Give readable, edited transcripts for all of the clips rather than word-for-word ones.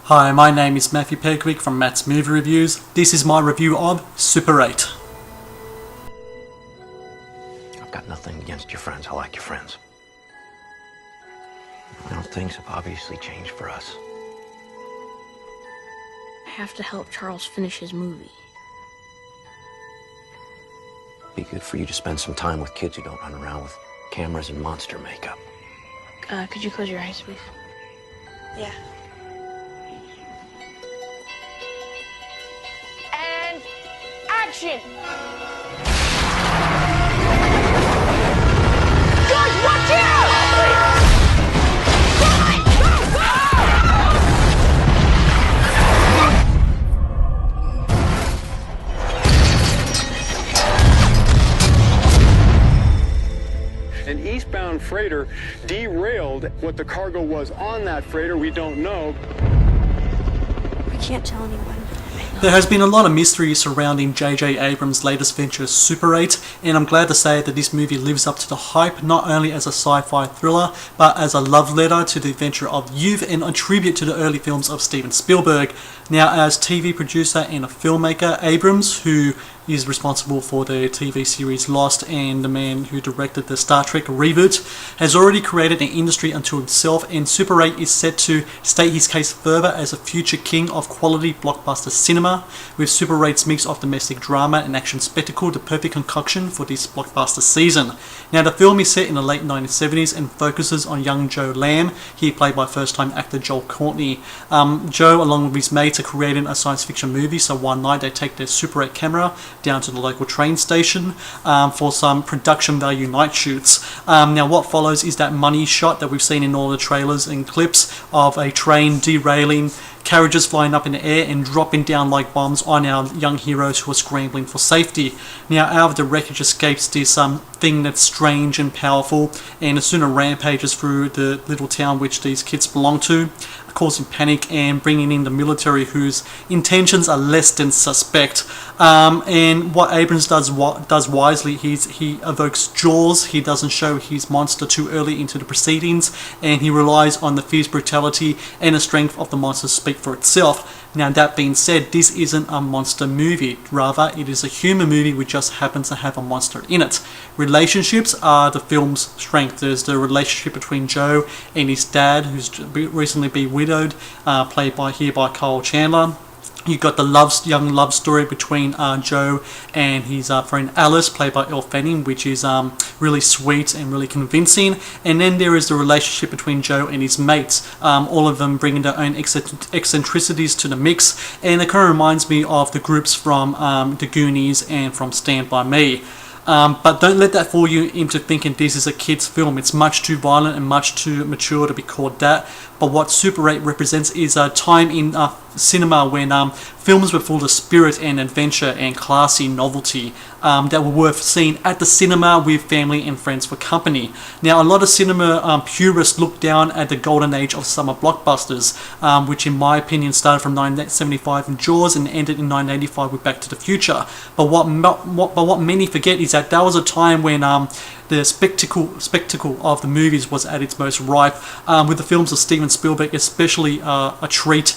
Hi, my name is Matthew Pejkovic from Matt's Movie Reviews. This is my review of Super 8. I've got nothing against your friends. I like your friends. Well, things have obviously changed for us. I have to help Charles finish his movie. Be good for you to spend some time with kids who don't run around with cameras and monster makeup. Could you close your eyes, please? Yeah. And action! George, watch out! An eastbound freighter derailed. What the cargo was on that freighter, we don't know. I can't tell anyone. There has been a lot of mystery surrounding J.J. Abrams' latest venture, Super 8, and I'm glad to say that this movie lives up to the hype, not only as a sci-fi thriller, but as a love letter to the adventure of youth and a tribute to the early films of Steven Spielberg. Now, as TV producer and a filmmaker, Abrams, who is responsible for the TV series Lost and the man who directed the Star Trek reboot, has already created an industry unto himself, and Super 8 is set to state his case further as a future king of quality blockbuster cinema, with Super 8's mix of domestic drama and action spectacle the perfect concoction for this blockbuster season. Now, the film is set in the late 1970s and focuses on young Joe Lamb, here played by first-time actor Joel Courtney. Joe, along with his mates, are creating a science fiction movie, so one night they take their Super 8 camera down to the local train station for some production value night shoots. Now, what follows is that money shot that we've seen in all the trailers and clips of a train derailing, carriages flying up in the air and dropping down like bombs on our young heroes who are scrambling for safety. Now, out of the wreckage escapes this thing that's strange and powerful, and as soon as rampages through the little town which these kids belong to, causing panic and bringing in the military whose intentions are less than suspect. And what Abrams does wisely, he evokes Jaws. He doesn't show his monster too early into the proceedings, and he relies on the fierce brutality and the strength of the monster to speak for itself. Now, that being said, this isn't a monster movie. Rather, it is a human movie which just happens to have a monster in it. Relationships are the film's strength. There's the relationship between Joe and his dad, who's recently been widowed, played by Kyle Chandler. You've got the young love story between Joe and his friend Alice, played by Elle Fanning, which is really sweet and really convincing. And then there is the relationship between Joe and his mates, all of them bringing their own eccentricities to the mix. And it kind of reminds me of the groups from The Goonies and from Stand By Me. But don't let that fool you into thinking this is a kid's film. It's much too violent and much too mature to be called that. But what Super 8 represents is a time in cinema when films were full of spirit and adventure and classy novelty that were worth seeing at the cinema with family and friends for company. Now, a lot of cinema purists look down at the golden age of summer blockbusters, which in my opinion started from 1975 in Jaws and ended in 1985 with Back to the Future. But what many forget is that was a time when the spectacle of the movies was at its most ripe, with the films of Steven Spielberg especially a treat.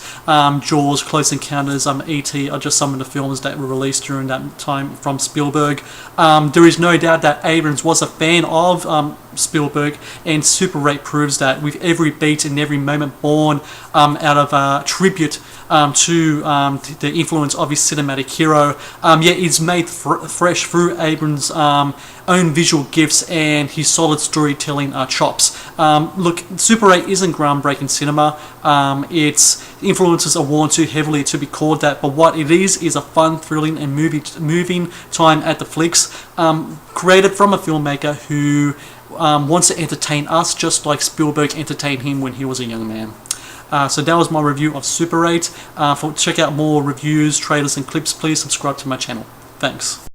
Jaws, Close Encounters, E.T. are just some of the films that were released during that time from Spielberg. There is no doubt that Abrams was a fan of Spielberg, and Super 8 proves that with every beat and every moment born out of tribute to the influence of his cinematic hero, yet it's made fresh through Abrams' own visual gifts and his solid storytelling chops. Look, Super 8 isn't groundbreaking cinema. Its influences are worn too heavily to be called that, but what it is a fun, thrilling and moving time at the flicks, created from a filmmaker who wants to entertain us just like Spielberg entertained him when he was a young man. So that was my review of Super 8. Check out more reviews, trailers and clips, please subscribe to my channel. Thanks.